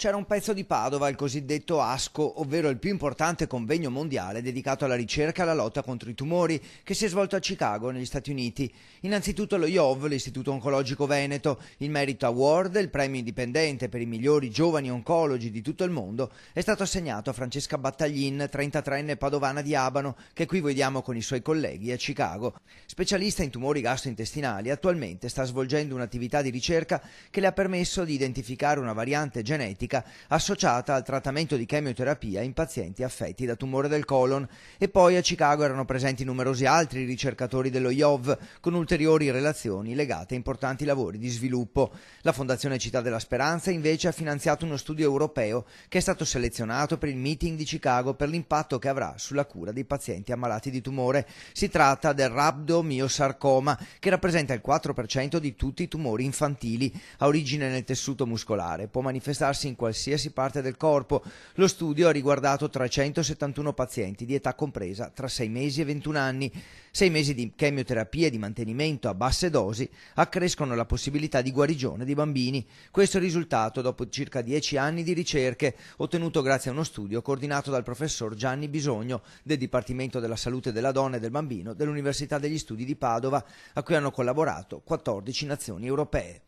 C'era un pezzo di Padova, il cosiddetto ASCO, ovvero il più importante convegno mondiale dedicato alla ricerca e alla lotta contro i tumori, che si è svolto a Chicago, negli Stati Uniti. Innanzitutto lo IOV, l'Istituto Oncologico Veneto, il Merit Award, il premio indipendente per i migliori giovani oncologi di tutto il mondo, è stato assegnato a Francesca Battaglin, 33enne padovana di Abano, che qui vediamo con i suoi colleghi a Chicago. Specialista in tumori gastrointestinali, attualmente sta svolgendo un'attività di ricerca che le ha permesso di identificare una variante genetica associata al trattamento di chemioterapia in pazienti affetti da tumore del colon. E poi a Chicago erano presenti numerosi altri ricercatori dello IOV con ulteriori relazioni legate a importanti lavori di sviluppo. La Fondazione Città della Speranza invece ha finanziato uno studio europeo che è stato selezionato per il meeting di Chicago per l'impatto che avrà sulla cura dei pazienti ammalati di tumore. Si tratta del rhabdomyosarcoma, che rappresenta il 4% di tutti i tumori infantili, ha origine nel tessuto muscolare, può manifestarsi in qualsiasi parte del corpo. Lo studio ha riguardato 371 pazienti di età compresa tra 6 mesi e 21 anni. 6 mesi di chemioterapia e di mantenimento a basse dosi accrescono la possibilità di guarigione dei bambini. Questo è il risultato dopo circa 10 anni di ricerche, ottenuto grazie a uno studio coordinato dal professor Gianni Bisogno del Dipartimento della Salute della Donna e del Bambino dell'Università degli Studi di Padova, a cui hanno collaborato 14 nazioni europee.